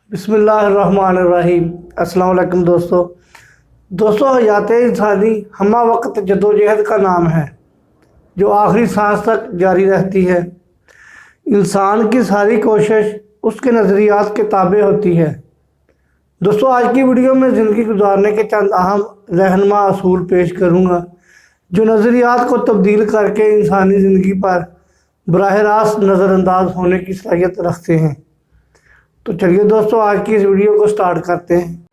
बिस्मिल्लाहिर्रहमानिर्रहीम। अस्सलाम वालेकुम दोस्तों हयात इंसानी हमा वक्त जदोजहद का नाम है जो आखिरी सांस तक जारी रहती है। इंसान की सारी कोशिश उसके नज़रियात के ताबे होती है। दोस्तों आज की वीडियो में ज़िंदगी गुजारने के चंद अहम रहनुमा असूल पेश करूँगा जो नज़रियात को तब्दील करके इंसानी ज़िंदगी पर बराह रास्त नज़रअंदाज होने की सलाहियत रखते हैं। तो चलिए दोस्तों आज की इस वीडियो को स्टार्ट करते हैं।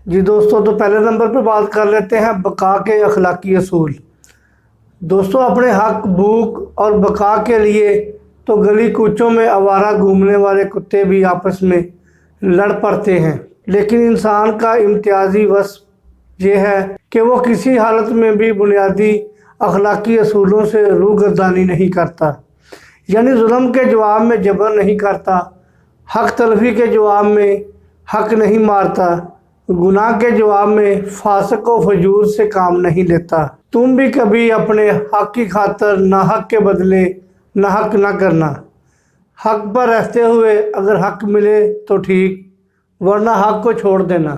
जी दोस्तों, तो पहले नंबर पर बात कर लेते हैं बका के अखलाकी असूल। दोस्तों अपने हक, भूख और बका के लिए तो गली कूचों में आवारा घूमने वाले कुत्ते भी आपस में लड़ पड़ते हैं, लेकिन इंसान का इम्तियाजी वस्फ ये है कि वो किसी हालत में भी बुनियादी अखलाकी असूलों से रूगर्दानी नहीं करता, यानी जुल्म के जवाब में जबर नहीं करता, हक तलफी के जवाब में हक नहीं मारता, गुनाह के जवाब में फासिक व फजूर से काम नहीं लेता। तुम भी कभी अपने हक की खातर नाहक के बदले नाहक ना करना। हक पर रहते हुए अगर हक मिले तो ठीक, वरना हक को छोड़ देना,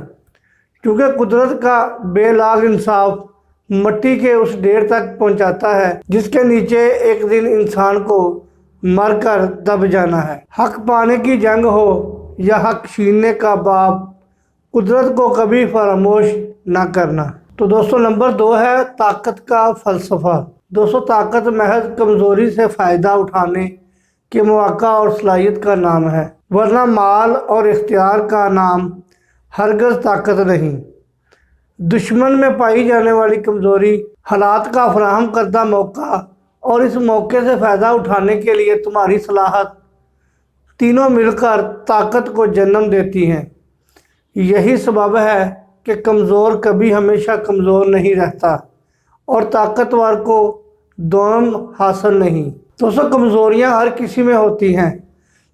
क्योंकि कुदरत का बेलाग इंसाफ मट्टी के उस ढेर तक पहुंचाता है जिसके नीचे एक दिन इंसान को मरकर दब जाना है। हक पाने की जंग हो या हक छीनने का बाप, कुदरत को कभी फरामोश ना करना। तो दोस्तों नंबर 2 है ताकत का फ़लसफ़ा। दोस्तों ताकत महज कमज़ोरी से फ़ायदा उठाने के मौका और सलाहियत का नाम है, वरना माल और इख्तियार का नाम हरगज़ ताकत नहीं। दुश्मन में पाई जाने वाली कमज़ोरी हालात का फराहम करदा मौका और इस मौके से फ़ायदा उठाने के लिए तुम्हारी सलाहत, तीनों मिलकर ताकत को जन्म देती हैं। यही सबब है कि कमज़ोर कभी हमेशा कमज़ोर नहीं रहता और ताकतवर को दोनों हासिल नहीं। दोस्तों कमज़ोरियाँ हर किसी में होती हैं,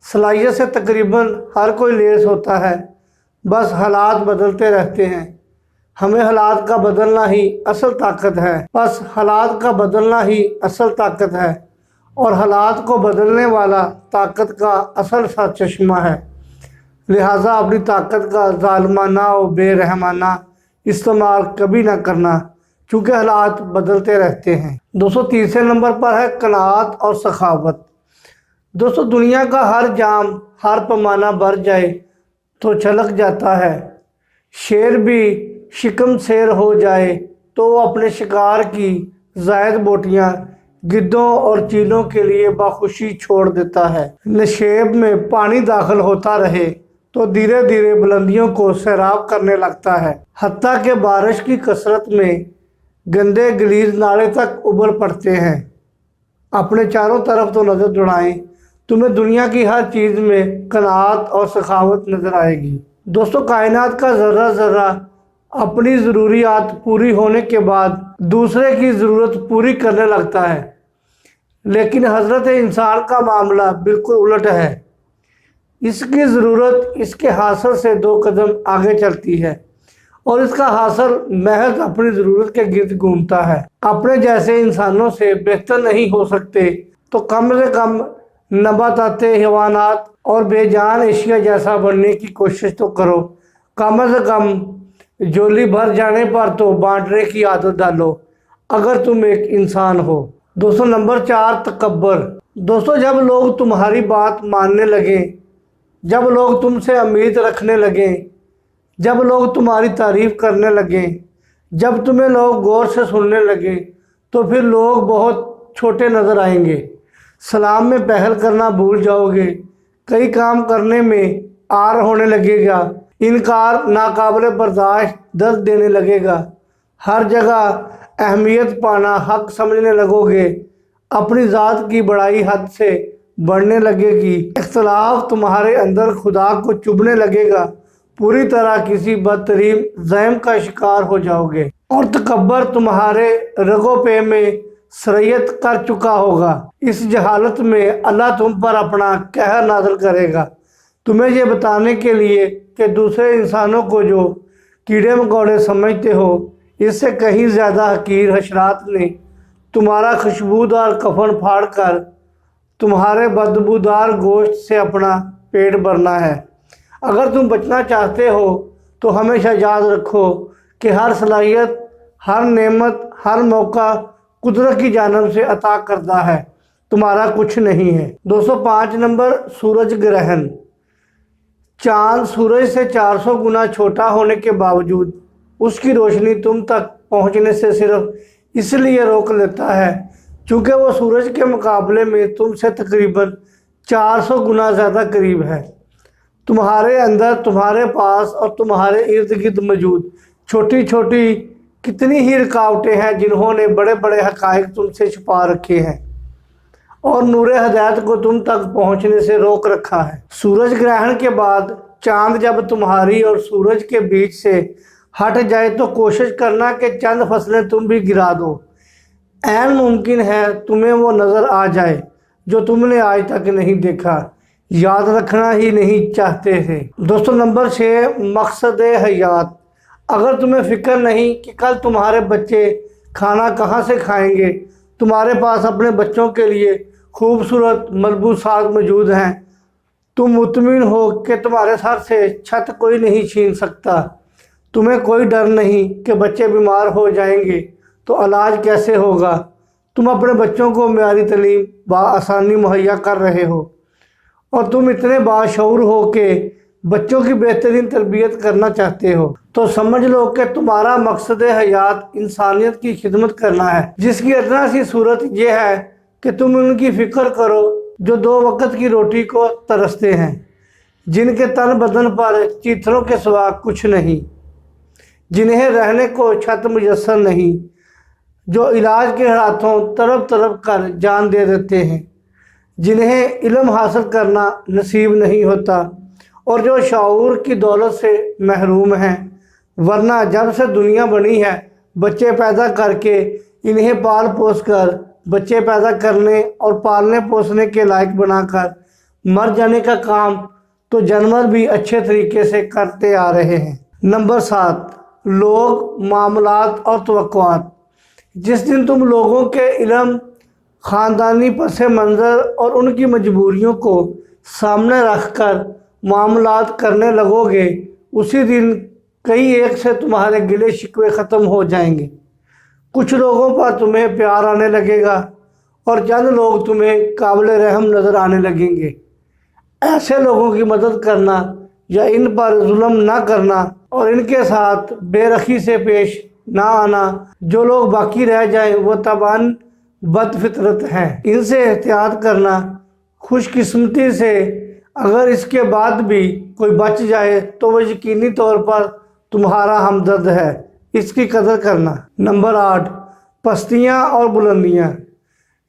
सलाहियत से तकरीबन हर कोई लेस होता है, बस हालात बदलते रहते हैं। हमें हालात का बदलना ही असल ताकत है, बस हालात का बदलना ही असल ताकत है और हालात को बदलने वाला ताकत का असल सा चश्मा है। लिहाजा अपनी ताकत का ज़ालिमाना और बेरहमाना इस्तेमाल कभी ना करना, चूँकि हालात बदलते रहते हैं। दोस्तों तीसरे नंबर पर है कनाअत और सखावत। दोस्तों दुनिया का हर जाम, हर पैमाना भर जाए तो छलक जाता है। शेर भी शिकम शेर हो जाए तो वो अपने शिकार की ज़ायद बोटियाँ गिद्धों और चीलों के लिए बाखुशी छोड़ देता है। नशेब में पानी दाखिल होता रहे तो धीरे धीरे बुलंदियों को सैराब करने लगता है, हत्ता के बारिश की कसरत में गंदे गलीज नाले तक उबल पड़ते हैं। अपने चारों तरफ तो नज़र दौड़ाएं, तुम्हें दुनिया की हर चीज़ में कनाअत और सखावत नज़र आएगी। दोस्तों कायनात का ज़र्रा ज़र्रा अपनी ज़रूरियात पूरी होने के बाद दूसरे की ज़रूरत पूरी करने लगता है, लेकिन हज़रत इंसान का मामला बिल्कुल उलट है। इसकी ज़रूरत इसके हासिल से 2 कदम आगे चलती है और इसका हासिल महज अपनी ज़रूरत के गिर्द घूमता है। अपने जैसे इंसानों से बेहतर नहीं हो सकते तो कम से कम नबाताते, हैवानात और बेजान एशिया जैसा बनने की कोशिश तो करो। कम से कम झोली भर जाने पर तो बांटने की आदत डालो अगर तुम एक इंसान हो। दोस्तों नंबर 4 तकब्बर। दोस्तों जब लोग तुम्हारी बात मानने लगे, जब लोग तुमसे उम्मीद रखने लगे, जब लोग तुम्हारी तारीफ़ करने लगे, जब तुम्हें लोग गौर से सुनने लगे, तो फिर लोग बहुत छोटे नज़र आएंगे। सलाम में पहल करना भूल जाओगे, कई काम करने में आर होने लगेगा, इनकार नाकाबिल बर्दाश्त दर्द देने लगेगा, हर जगह अहमियत पाना हक समझने लगोगे, अपनी ज़ात की बड़ाई हद से बढ़ने लगेगी, इख्तलाफ तुम्हारे अंदर खुदा को चुभने लगेगा, पूरी तरह किसी बदतरीन ज़हम का शिकार हो जाओगे और तकब्बर तुम्हारे रगो पे में सरयत कर चुका होगा। इस जहालत में अल्लाह तुम पर अपना कहर नाज़िल करेगा, तुम्हें ये बताने के लिए कि दूसरे इंसानों को जो कीड़े मकोड़े समझते हो, इससे कहीं ज़्यादा हकीर हशरात ने तुम्हारा खुशबूदार कफन फाड़ कर तुम्हारे बदबूदार गोश्त से अपना पेट भरना है। अगर तुम बचना चाहते हो तो हमेशा याद रखो कि हर सलाहियत, हर नेमत, हर मौका कुदरत की जानब से अता करदा है, तुम्हारा कुछ नहीं है। दोस्तों 5 नंबर, सूरज ग्रहण। चांद सूरज से 400 गुना छोटा होने के बावजूद उसकी रोशनी तुम तक पहुंचने से सिर्फ इसलिए रोक लेता है क्योंकि वो सूरज के मुकाबले में तुमसे तकरीबन 400 गुना ज़्यादा करीब है। तुम्हारे अंदर, तुम्हारे पास और तुम्हारे इर्द गिर्द मौजूद छोटी छोटी कितनी ही रुकावटें हैं जिन्होंने बड़े बड़े हक़ाइक़ तुमसे छुपा रखे हैं और नूरे हदायत को तुम तक पहुंचने से रोक रखा है। सूरज ग्रहण के बाद चांद जब तुम्हारी और सूरज के बीच से हट जाए तो कोशिश करना कि चंद फसलें तुम भी गिरा दो। ऐन मुमकिन है तुम्हें वो नज़र आ जाए जो तुमने आज तक नहीं देखा, याद रखना ही नहीं चाहते थे। दोस्तों नंबर 6, मकसद हयात। अगर तुम्हें फ़िक्र नहीं कि कल तुम्हारे बच्चे खाना कहाँ से खाएंगे, तुम्हारे पास अपने बच्चों के लिए खूबसूरत मलबूसात मौजूद हैं, तुम मुतमिन हो कि तुम्हारे सर से छत कोई नहीं छीन सकता, तुम्हें कोई डर नहीं कि बच्चे बीमार हो जाएंगे तो इलाज कैसे होगा, तुम अपने बच्चों को मेयारी तालीम बआसानी मुहैया कर रहे हो और तुम इतने बाशऊर हो कि बच्चों की बेहतरीन तरबियत करना चाहते हो, तो समझ लो कि तुम्हारा मकसद हयात इंसानियत की खिदमत करना है, जिसकी अदना सी सूरत यह है कि तुम उनकी फ़िक्र करो जो 2 वक्त की रोटी को तरसते हैं, जिनके तन बदन पर चीथड़ों के सिवा कुछ नहीं, जिन्हें रहने को छत मुयस्सर नहीं, जो इलाज के हाथों तरफ तरफ कर जान दे देते हैं, जिन्हें इल्म हासिल करना नसीब नहीं होता और जो शऊर की दौलत से महरूम हैं। वरना जब से दुनिया बनी है बच्चे पैदा करके इन्हें पाल पोस कर, बच्चे पैदा करने और पालने पोसने के लायक बनाकर मर जाने का काम तो जानवर भी अच्छे तरीके से करते आ रहे हैं। नंबर 7, लोग, मामलात और तवक्कुआत। जिस दिन तुम लोगों के इल्म, ख़ानदानी पस मंज़र और उनकी मजबूरियों को सामने रख कर मामलात करने लगोगे, उसी दिन कई एक से तुम्हारे गिले शिकवे ख़त्म हो जाएंगे। कुछ लोगों पर तुम्हें प्यार आने लगेगा और चंद लोग तुम्हें काबिल रहम नज़र आने लगेंगे। ऐसे लोगों की मदद करना या इन पर जुल्म ना करना और इनके साथ बेरखी से पेश ना आना, जो लोग बाकी रह जाएं वो तबान बदफितरत हैं, इनसे एहतियात करना। खुशकिस्मती से अगर इसके बाद भी कोई बच जाए तो वह यकीनी तौर पर तुम्हारा हमदर्द है, इसकी कदर करना। नंबर 8, पस्तियाँ और बुलंदियाँ।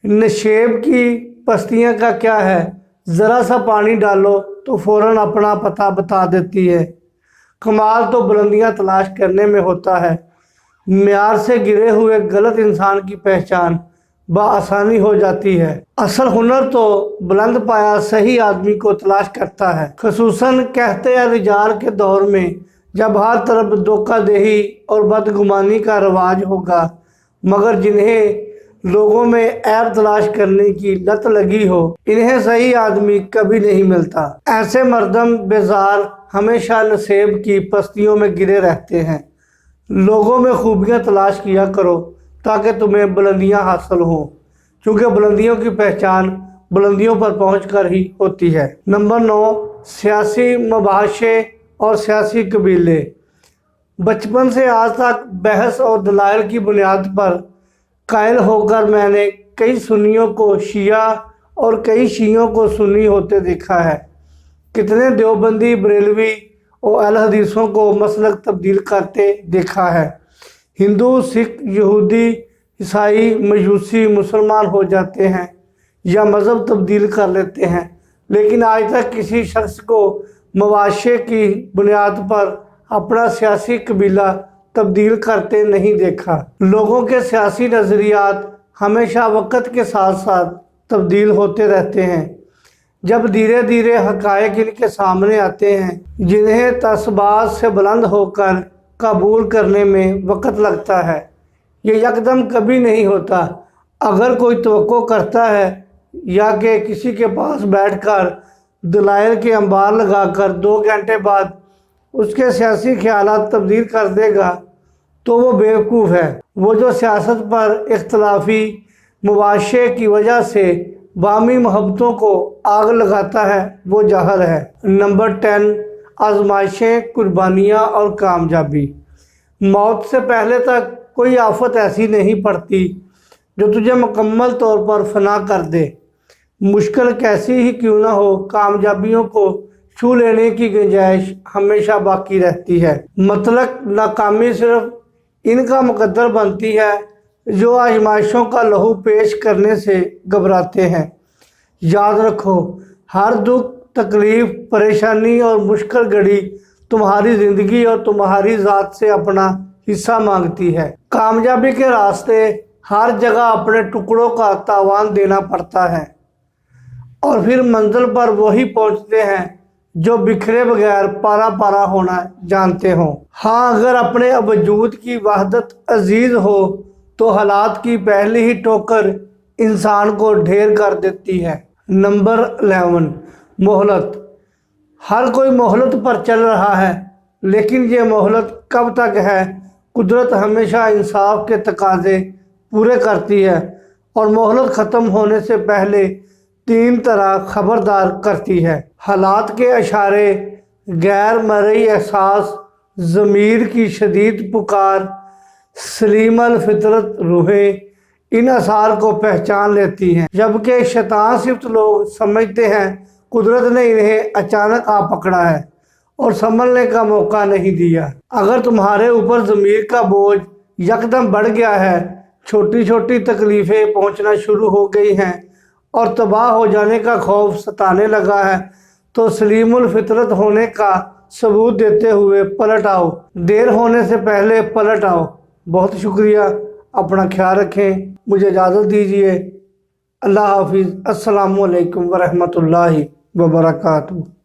नशेब की पस्तियाँ का क्या है, ज़रा सा पानी डालो तो फ़ौरन अपना पता बता देती है। कमाल तो बुलंदियाँ तलाश करने में होता है। म्यार से गिरे हुए गलत इंसान की पहचान बआसानी हो जाती है। असल हुनर तो बुलंद पाया सही आदमी को तलाश करता है, खसूसन कहते या रिजाल के दौर में जब हर तरफ धोखाधड़ी और बदगुमानी का रवाज होगा, मगर जिन्हें लोगों में ऐब तलाश करने की लत लगी हो, इन्हें सही आदमी कभी नहीं मिलता। ऐसे मर्दम बेजार हमेशा नसेब की पस्तियों में गिरे रहते हैं। लोगों में खूबियाँ तलाश किया करो ताकि तुम्हें बुलंदियाँ हासिल हों, क्योंकि बुलंदियों की पहचान बुलंदियों पर पहुंचकर ही होती है। नंबर 9, सियासी मुबाशे और सियासी कबीले। बचपन से आज तक बहस और दलाइल की बुनियाद पर कायल होकर मैंने कई सुन्नियों को शिया और कई शियों को सुन्नी होते देखा है। कितने देवबंदी, बरेलवी और अहले हदीसों को मसलक तब्दील करते देखा है। हिंदू, सिख, यहूदी, ईसाई, मजूसी मुसलमान हो जाते हैं या मज़हब तब्दील कर लेते हैं, लेकिन आज तक किसी शख्स को मुबाशे की बुनियाद पर अपना सियासी कबीला तब्दील करते नहीं देखा। लोगों के सियासी नज़रियात हमेशा वक्त के साथ साथ तब्दील होते रहते हैं। जब धीरे धीरे हक़ाइक़ इनके सामने आते हैं जिन्हें तस्बात से बुलंद होकर قبول کرنے میں وقت لگتا ہے، یہ یکدم کبھی نہیں ہوتا۔ اگر کوئی توقع کرتا ہے یا کہ کسی کے پاس بیٹھ کر دلائل کے انبار لگا کر 2 گھنٹے بعد اس کے سیاسی خیالات تبدیل کر دے گا تو وہ بیوقوف ہے۔ وہ جو سیاست پر اختلافی مباحثے کی وجہ سے باہمی محبتوں کو آگ لگاتا ہے وہ جاہل ہے۔ نمبر 10، آزمائشیں، قربانیاں اور کامیابی۔ موت سے پہلے تک کوئی آفت ایسی نہیں پڑتی جو تجھے مکمل طور پر فنا کر دے۔ مشکل کیسی ہی کیوں نہ ہو، کامیابیوں کو چھو لینے کی گنجائش ہمیشہ باقی رہتی ہے۔ مطلق ناکامی صرف ان کا مقدر بنتی ہے جو آزمائشوں کا لہو پیش کرنے سے گھبراتے ہیں۔ یاد رکھو، ہر دکھ، تکلیف، پریشانی اور مشکل گھڑی تمہاری زندگی اور تمہاری ذات سے اپنا حصہ مانگتی ہے۔ کامیابی کے راستے ہر جگہ اپنے ٹکڑوں کا تاوان دینا پڑتا ہے، اور پھر منزل پر وہی پہنچتے ہیں جو بکھرے بغیر پارا پارا ہونا جانتے ہوں۔ ہاں، اگر اپنے وجود کی وحدت عزیز ہو تو حالات کی پہلی ہی ٹوکر انسان کو ڈھیر کر دیتی ہے۔ نمبر 11، مہلت۔ ہر کوئی مہلت پر چل رہا ہے، لیکن یہ مہلت کب تک ہے؟ قدرت ہمیشہ انصاف کے تقاضے پورے کرتی ہے اور مہلت ختم ہونے سے پہلے 3 طرح خبردار کرتی ہے: حالات کے اشارے، غیر مرئی احساس، ضمیر کی شدید پکار۔ سلیم الفطرت روحیں ان آثار کو پہچان لیتی ہیں، جبکہ شیطان صفت لوگ سمجھتے ہیں قدرت نے انہیں اچانک آ پکڑا ہے اور سنبھلنے کا موقع نہیں دیا۔ اگر تمہارے اوپر ضمیر کا بوجھ یکدم بڑھ گیا ہے، چھوٹی چھوٹی تکلیفیں پہنچنا شروع ہو گئی ہیں اور تباہ ہو جانے کا خوف ستانے لگا ہے، تو سلیم الفطرت ہونے کا ثبوت دیتے ہوئے پلٹ آؤ، دیر ہونے سے پہلے پلٹ آؤ۔ بہت شکریہ، اپنا خیال رکھیں، مجھے اجازت دیجیے۔ اللہ حافظ۔ السلام علیکم ورحمۃ اللہ وبرکاتہ۔